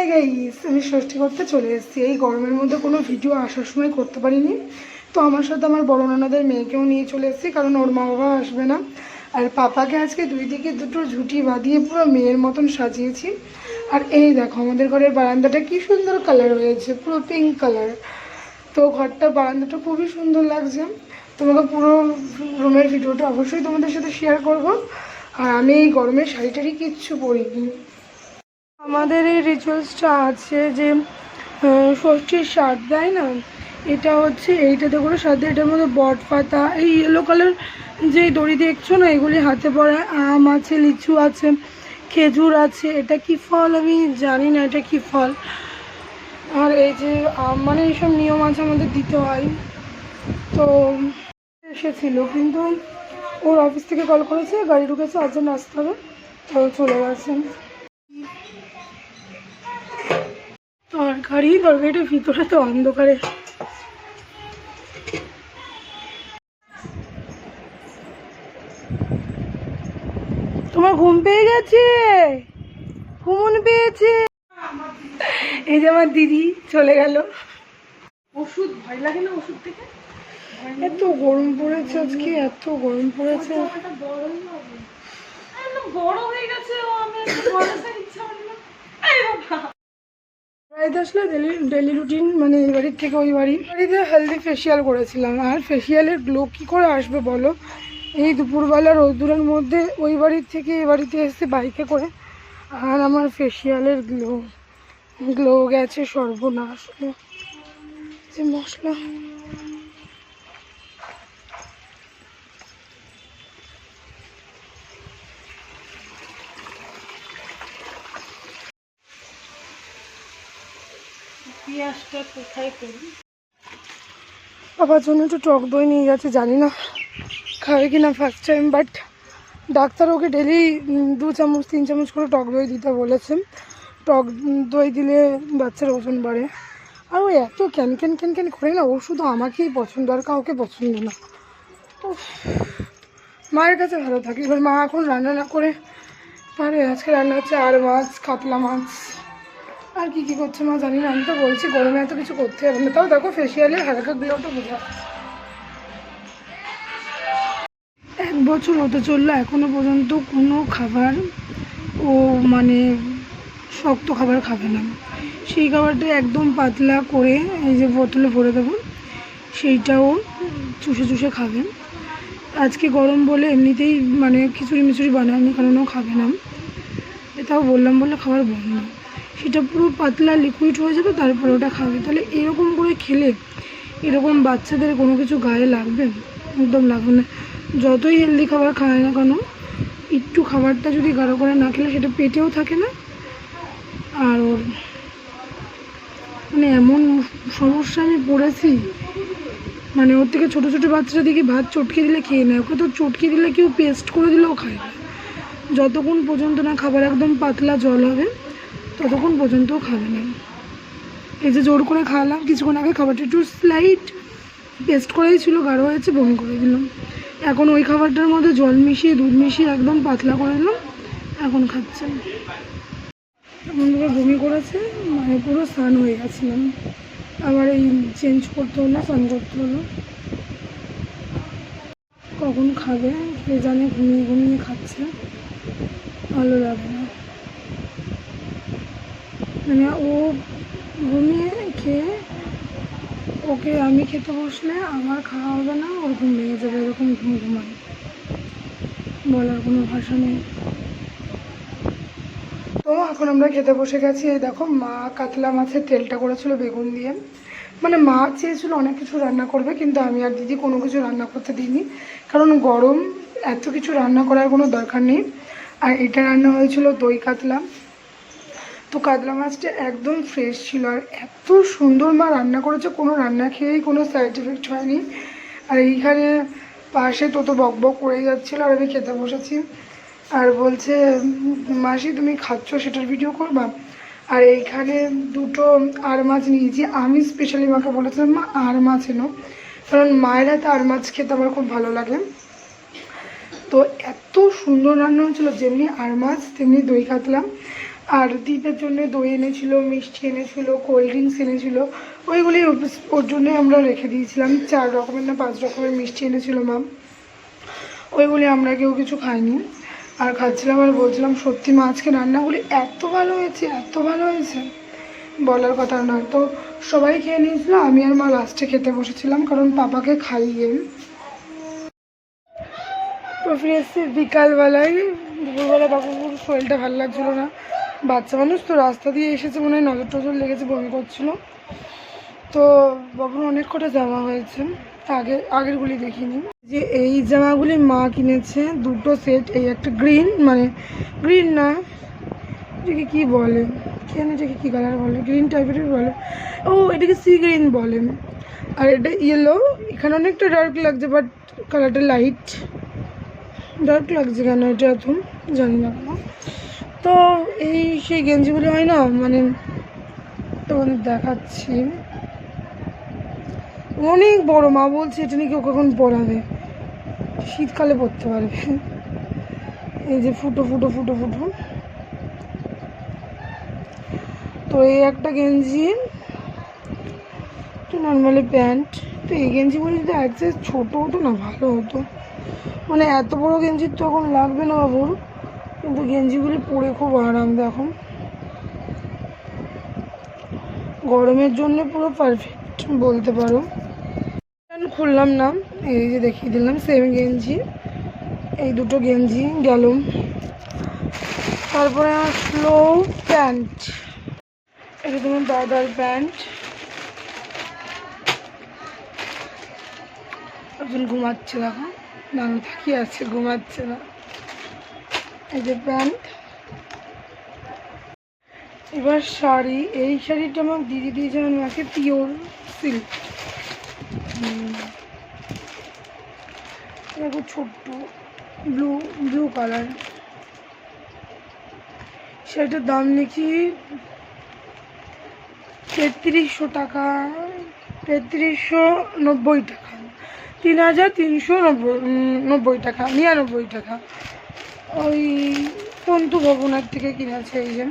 Hi guys, আমি ষষ্ঠী করতে চলে এসেছি। এই গরমের মধ্যে কোনো ভিডিও আসার সময় করতে পারিনি, তো আমার সাথে আমার বড় ননদের মেয়েকেও নিয়ে চলে এসেছি, কারণ ওর মা বাবা আসবে না। আর পাপাকে আজকে দুই দিকে দুটো ঝুঁটি বাঁধিয়ে পুরো মেয়ের মতন সাজিয়েছি। আর এই দেখো আমাদের ঘরের বারান্দাটা কি সুন্দর কালার হয়েছে, পুরো পিঙ্ক কালার। তো ঘরটা বারান্দাটা খুবই সুন্দর লাগছে। তোমাকে পুরো রুমের ভিডিওটা অবশ্যই তোমাদের সাথে শেয়ার করব। আর আমি এই গরমের শাড়ি টাড়ি কিচ্ছু পরিনি। আমাদের এই রিচুয়ালসটা আছে যে ষষ্ঠীর শার্ট দেয় না, এটা হচ্ছে এইটাতে করে শার্ট দেয়। এটার মধ্যে বট পাতা, এই ইয়েলো কালার যে দড়ি দেখছো না, এগুলি হাতে পড়ায়। আম আছে, লিচু আছে, খেজুর আছে। এটা কি ফল আমি জানি না, এটা কি ফল। আর এই যে মানে এইসব নিয়ম আছে আমাদের দিতে হয়। তো এসেছিল, কিন্তু ওর অফিস থেকে কল করেছে, গাড়ি ঢুকেছে, আর্জেন্ট আসতে হবে, তো চলে গেছেন। তরকারিটার ভিতরে তো অন্ধকারে। তোমার ঘুম পেয়ে গেছে, ঘুমন পেয়েছে। এই যে আমার দিদি চলে গেল। ওষুধ ভয় লাগে না ওষুধ থেকে? এত গরম পড়েছে আজকে, এত গরম পড়েছে। বড় হয়ে গেছে ও, আমি ইচ্ছা হয় না। বাড়িতে আসলে ডেলি রুটিন, মানে এই বাড়ির থেকে ওই বাড়িতে হেলদি ফেসিয়াল করেছিলাম। আর ফেসিয়ালের গ্লো কী করে আসবে বলো, এই দুপুরবেলা রোদ্দুরের মধ্যে ওই বাড়ির থেকে এই বাড়িতে এসে বাইকে করে। আর আমার ফেসিয়ালের গ্লো গেছে সর্বনাশ। যে মশলা পেঁয়াজটা কোথায় করি। বাবার জন্য একটু টক দই নিয়ে গেছে, জানি না খাবে কি না first time, but doctor okay daily 2 চামচ 3 চামচ করে টক দই দিতে বলেছেন। টক দই দিলে বাচ্চার ওজন বাড়ে। আর ও এত ক্যান ক্যান ক্যান ক্যান করে না, ও শুধু আমাকেই পছন্দ, আর কাউকে পছন্দ না। মায়ের কাছে ভালো থাকে। এবার মা এখন রান্না না করে পারে। আজকে রান্না হচ্ছে আর মাছ, কাতলা মাছ, আর কি কি করছে মা জানি না। আমি তো বলছি গরমে এত কিছু করতে হবে না, তাও দেখো ফেসিয়ালের হালকা গ্লোটা বোঝা। 1 বছর হতে চললো, এখনো পর্যন্ত কোনো খাবার ও মানে শক্ত খাবার খাবে না। সেই খাবারটা একদম পাতলা করে এই যে বোতলে ভরে দেবো, সেইটাও চুষে চুষে খাবে। আজকে গরম বলে এমনিতেই মানে খিচুড়ি মিচুড়ি বানায়নি, কারণ ও খাবে না। এটাও বললাম বলে খাবার বন্ধ। সেটা পুরো পাতলা লিকুইড হয়ে যাবে, তারপরে ওটা খাবে। তাহলে এরকম করে খেলে এরকম বাচ্চাদের কোনো কিছু গায়ে লাগবে? একদম লাগবে না। যতই হেলদি খাবার খায় না কেন, একটু খাবারটা যদি গাঢ় করে না খেলে সেটা পেটেও থাকে না। আর ওর মানে এমন সমস্যা আমি পড়েছি, মানে ওর থেকে ছোটো ছোটো বাচ্চারা দেখি ভাত চটকে দিলে খেয়ে নেয়, ওকে তো চটকে দিলে কেউ পেস্ট করে দিলেও খায় না। যতক্ষণ পর্যন্ত না খাবার একদম পাতলা জল হবে ততক্ষণ পর্যন্তও খাবে না। এই যে জোর করে খাওয়ালাম কিছুক্ষণ আগে, খাবারটা একটু স্লাইট পেস্ট করেই ছিল, গাঢ় হয়েছে, বমি করে দিলাম। এখন ওই খাবারটার মধ্যে জল মিশিয়ে দুধ মিশিয়ে একদম পাতলা করে দিলাম, এখন খাচ্ছেন। এমনভাবে বমি করেছে, মানে পুরো স্নান হয়ে গেছিলাম, আবার এই চেঞ্জ করতে হলো, স্নান করতে হলো। কখন খাবে কে জানে, ঘুমিয়ে ঘুমিয়ে খাচ্ছে, ভালো লাগে না। মানে ও ঘুমিয়ে খেয়ে ওকে আমি খেতে বসলে আমার খাওয়া হবে না, ওর ঘুম ভেঙে যাবে, এরকম ঘুমায়, বলার কোনো ভাষা নেই। তো এখন আমরা খেতে বসে গেছি। এই দেখো মা কাতলা মাছের তেলটা করেছিল বেগুন দিয়ে। মানে মা চেয়েছিল অনেক কিছু রান্না করবে, কিন্তু আমি আর দিদি কোনো কিছু রান্না করতে দিইনি, কারণ গরম, এত কিছু রান্না করার কোনো দরকার নেই। আর এটা রান্না হয়েছিল দই কাতলা। তো কাতলা মাছটা একদম ফ্রেশ ছিল, আর এত সুন্দর মা রান্না করেছে, কোনো রান্না খেয়েই কোনো সাইড এফেক্ট হয়নি। আর এইখানে পাশে তো বক বক করে যাচ্ছিলো, আর আমি খেতে বসেছি। আর বলছে মাসি তুমি খাচ্ছ সেটার ভিডিও করবা। আর এইখানে দুটো আর মাছ নিয়েছি, আমি স্পেশালি মাকে বলেছিলাম মা আর মাছ এনো, কারণ মায়ের হাতে আর মাছ খেতে আমার খুব ভালো লাগে। তো এত সুন্দর রান্না হয়েছিলো, যেমনি আর মাছ তেমনি দই কাতলা। আর দীপের জন্য দই এনেছিল, মিষ্টি এনেছিল, কোল্ড ড্রিঙ্কস এনেছিল, ওইগুলি ওর জন্যই আমরা রেখে দিয়েছিলাম। 4 রকমের না 5 রকমের মিষ্টি এনেছিল মা, ওইগুলি আমরা কেউ কিছু খাইনি আর খাচ্ছিলাম আর বলছিলাম সত্যি মা আজকে রান্নাগুলি এত ভালো হয়েছে, এত ভালো হয়েছে বলার কথা না। তো সবাই খেয়ে নিয়েছিল, আমি আর মা লাস্টে খেতে বসেছিলাম কারণ পাপাকে খাইয়ে। তো ফিরে এসছি বিকালবেলায়। দুপুরবেলা বাবুর শরীরটা ভালো লাগছিলো না, বাচ্চা মানুষ তো রাস্তা দিয়ে এসেছে, মনে হয় নজর টজর লেগেছে, বমি করছিলো। তো বাবুর অনেক কটা জামা হয়েছে, আগেরগুলি দেখিনি। যে এই জামাগুলি মা কিনেছে 2টো সেট, এই একটা গ্রিন, মানে গ্রিন না এটাকে কী বলে, কেন এটাকে কী কালার বলে, গ্রিন টাইপেরই বলে, ও এটাকে সি গ্রিন বলে। আর এটা ইয়েলো, এখানে অনেকটা ডার্ক লাগছে বাট কালারটা লাইট। ডার্ক লাগছে কেন এটা এখন জানি না। তো এই সেই গেঞ্জিগুলি হয় না, মানে তোমাদের দেখাচ্ছি, অনেক বড়। মা বলছে এটা নাকি ও কখন পরাবে, শীতকালে পরতে পারবে। এই যে ফুটো ফুটো ফুটো ফুটো। তো এই একটা গেঞ্জি, তো নর্মালি প্যান্ট। তো এই গেঞ্জিগুলি যদি এক সাইজ ছোটো হতো না ভালো হতো, মানে এত বড় গেঞ্জি তো এখন লাগবে না বাবুর, কিন্তু গেঞ্জিগুলি পরে খুব আরাম। দেখো গরমের জন্য পুরো পারফেক্ট বলতে পারো। খুললাম না, এই যে দেখিয়ে দিলাম সেম গেঞ্জি, এই 2টো গেঞ্জি গেল। তারপরে আসলো প্যান্ট, এটা তোমার দাদার প্যান্ট, একজন ঘুমাচ্ছে, দেখো নানু তাকিয়ে আছে, ঘুমাচ্ছে না। এই যে প্যান্ট। এবার শাড়ি, এই শাড়িটা আমার দিদি দিয়েছে আমার মাকে, পিওর সিল্ক, দেখো ছোট্ট ব্লু কালার। শাড়িটার দাম নাকি 3300 টাকা, 3390 টাকা, 3390 টাকা, 99 টাকা। ওই তন্তু ভবনের থেকে কিনেছে এই যে।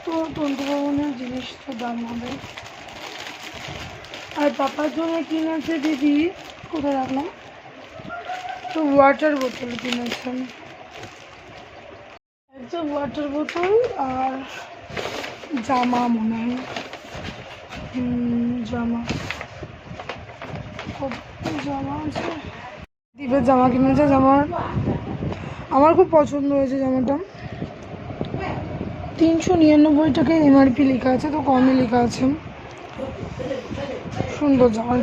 তো তন্তু ভবনের জিনিস তো দাম হবে। আর পাপার জন্য কিনেছে দিদি, কোথায় রাখলাম, তো ওয়াটার বোতল কিনেছেন, একটা ওয়াটার বোতল আর জামা, মনে হয় জামা, জামা আছে, দীপের জামা কিনেছে। জামা আমার খুব পছন্দ হয়েছে জামাটা, 399 টাকায় এমআরপি লেখা আছে, তো কমই লেখা আছে। সুন্দর জামা।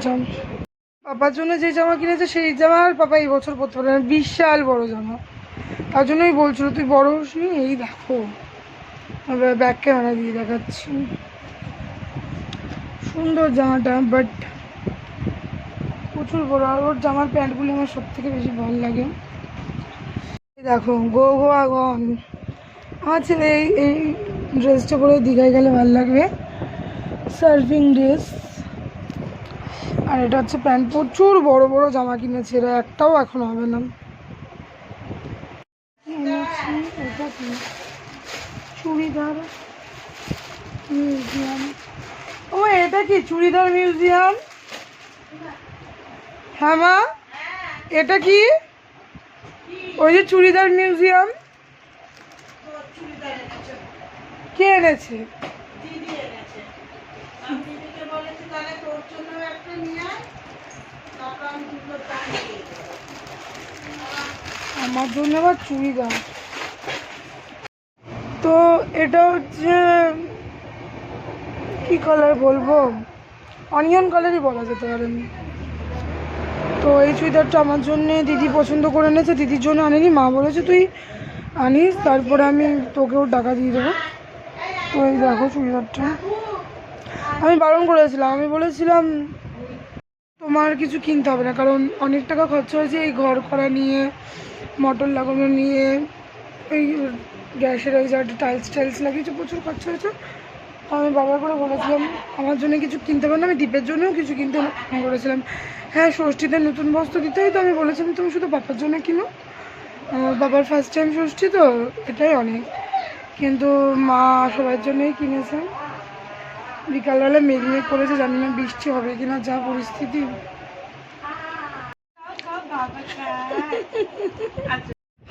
পাপার জন্য যে জামা কিনেছে সেই জামা আর পাপা এই বছর পরতে পারবে না, বিশাল বড় জামা, তার জন্যই বলছিল তুই বড় হসনি। এই দেখো ব্যাক ক্যামেরা দিয়ে দেখাচ্ছি, সুন্দর জামাটা, বাট প্রচুর বড়। আর ওর জামার প্যান্টগুলি আমার সব থেকে বেশি ভালো লাগে। দেখো গোয়াগন, আমার ছেলে এই ড্রেসটা পরে দীঘায় গেলে ভালো লাগবে, সার্ফিং ড্রেস। আর এটা হচ্ছে প্যান্ট, প্রচুর বড় বড় জামা কিনেছে এরা, একটাও এখন হবে না। এটা কি চুড়িদার মিউজিয়াম, ও এটা কি চুড়িদার মিউজিয়াম? হ্যাঁ মা, এটা কি? ওই যে চুড়িদার মিউজিয়াম। কে এনেছে? আমার জন্য আবার চুড়িদার। তো এটা হচ্ছে কি কালার বলবো, অনিয়ন কালারই বলা যেতে পারে। তো এই চুড়িদারটা আমার জন্যে দিদি পছন্দ করে এনেছে, দিদির জন্য আনেনি, মা বলেছে তুই আনিস তারপরে আমি তোকেও টাকা দিয়ে দেবো। তো এই দেখো চুড়িদারটা, আমি বারণ করেছিলাম, আমি বলেছিলাম তোমার কিছু কিনতে হবে না, কারণ অনেক টাকা খরচা হয়েছে এই ঘর করা নিয়ে, মোটর লাগানো নিয়ে, এই গ্যাসের ওই জায়গাটা টাইলস লাগিয়েছে, প্রচুর খরচা হয়েছে। তো আমি বারবার করে বলেছিলাম আমার জন্য কিছু কিনতে পারে না, আমি দীপের জন্যও কিছু কিনতে বলেছিলাম। হ্যাঁ ষষ্ঠীতে নতুন বস্ত্র দিতে হয়, তো আমি বলেছিলাম তুমি শুধু পাপার জন্য কিনো, আমার বাবার ফার্স্ট টাইম ষষ্ঠী তো এটাই অনেক, কিন্তু মা সবার জন্যই কিনেছে। বিকালবেলা মেঘমেঘ করেছে, জানি না বৃষ্টি হবে কিনা, যা পরিস্থিতি।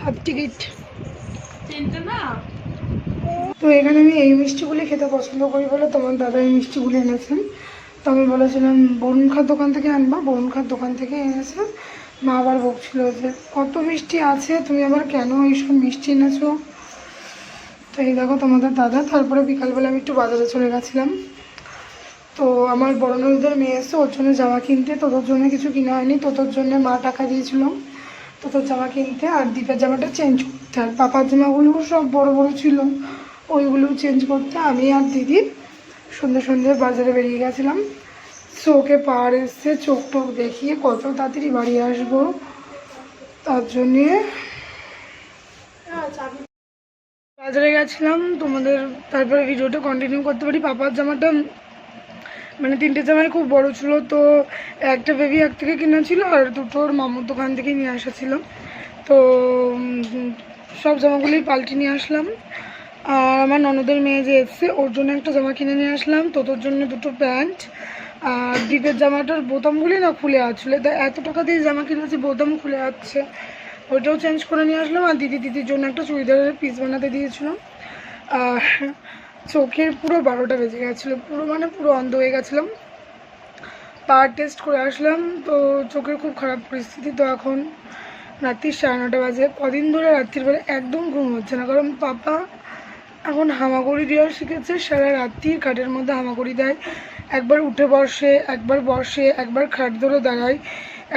Half ticket. তো এখানে আমি এই মিষ্টিগুলি খেতে পছন্দ করি বলে তোমার দাদা এই মিষ্টিগুলি এনেছেন। তো আমি বলেছিলাম বরুণ খার দোকান থেকে আনবা, বরুণ খার দোকান থেকে এনেছে। মা আবার বকছিল যে কত মিষ্টি আছে, তুমি আবার কেন এইসব মিষ্টি এনেছো। তো এই দেখো তোমাদের দাদা। তারপরে বিকালবেলা আমি একটু বাজারে চলে গেছিলাম। তো আমার বড় ননদের মেয়ে এসে ওর জন্য জামা কিনতে, তোদের জন্য কিছু কিনা হয়নি, তোদের জন্য মা টাকা দিয়েছিল তোদের জামা কিনতে, আর দীপের জামাটা চেঞ্জ করতে, আর পাপার জামাগুলো সব বড় বড় ছিল ওইগুলো চেঞ্জ করতে। আমি আর দিদি সন্ধ্যে সন্ধ্যে বাজারে বেরিয়ে গেছিলাম। চোখে পাড় এসছে, চোখ টোক দেখিয়ে কত তাড়াতাড়ি বাড়ি আসবো, তার জন্যে বাজারে গেছিলাম। তোমাদের তারপরে ভিডিওটা কন্টিনিউ করতে পারি। পাপার জামাটা মানে 3টে জামাই খুব বড় ছিল, তো একটা বেবি এক থেকে কেনা ছিল আর দুটোর মামুর দোকান থেকে নিয়ে আসা ছিল। তো সব জামাগুলোই পাল্টে নিয়ে আসলাম। আর আমার ননদের মেয়ে যে এসছে ওর জন্য একটা জামা কিনে নিয়ে আসলাম, তোর জন্য দুটো প্যান্ট। আর দীপের জামাটার বোতামগুলি না খুলে আসলে, তাই এত টাকা দিয়ে জামা কিনেছি বোতাম খুলে যাচ্ছে, ওইটাও চেঞ্জ করে নিয়ে আসলাম। আর দিদির জন্য একটা চুড়িদারের পিস বানাতে দিয়েছিলাম। আর চোখের পুরো 12টা বেজে গেছিলো, পুরো অন্ধ হয়ে গেছিলাম। পাওয়ার টেস্ট করে আসলাম, তো চোখের খুব খারাপ পরিস্থিতি। তো এখন রাত্রি 9:30 বাজে। কদিন ধরে রাত্রিবেলা একদম ঘুম হচ্ছে না, কারণ পাপা এখন হামাগুড়ি দেওয়া শিখেছে। সারা রাত্রি খাটের মধ্যে হামাগুড়ি দেয়, একবার উঠে বসে, একবার বসে, একবার খাট ধরে দাঁড়ায়,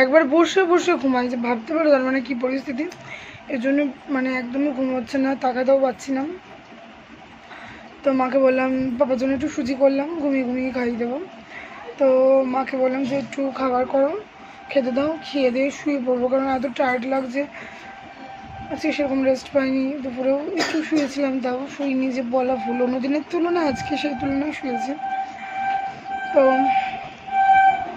একবার বসে বসে ঘুমায়। যে ভাবতে পারো তার মানে কী পরিস্থিতি। এর জন্য মানে একদমই ঘুম হচ্ছে না, তাকাতেও পাচ্ছি না। তো মাকে বললাম পাপার জন্য একটু সুজি করলাম, ঘুমিয়ে ঘুমিয়ে খাইয়ে দেবো। তো মাকে বললাম যে একটু খাবার করো, খেতে দাও, খেয়ে দিয়ে শুয়ে পড়বো, কারণ এত টায়ার্ড লাগছে। আজকে সেরকম রেস্ট পাইনি, দুপুরেও একটু শুয়েছিলাম, তাও শুইনি যে বলা ভুল, অন্য দিনের তুলনায় আজকে সেই তুলনায় শুয়েছি। তো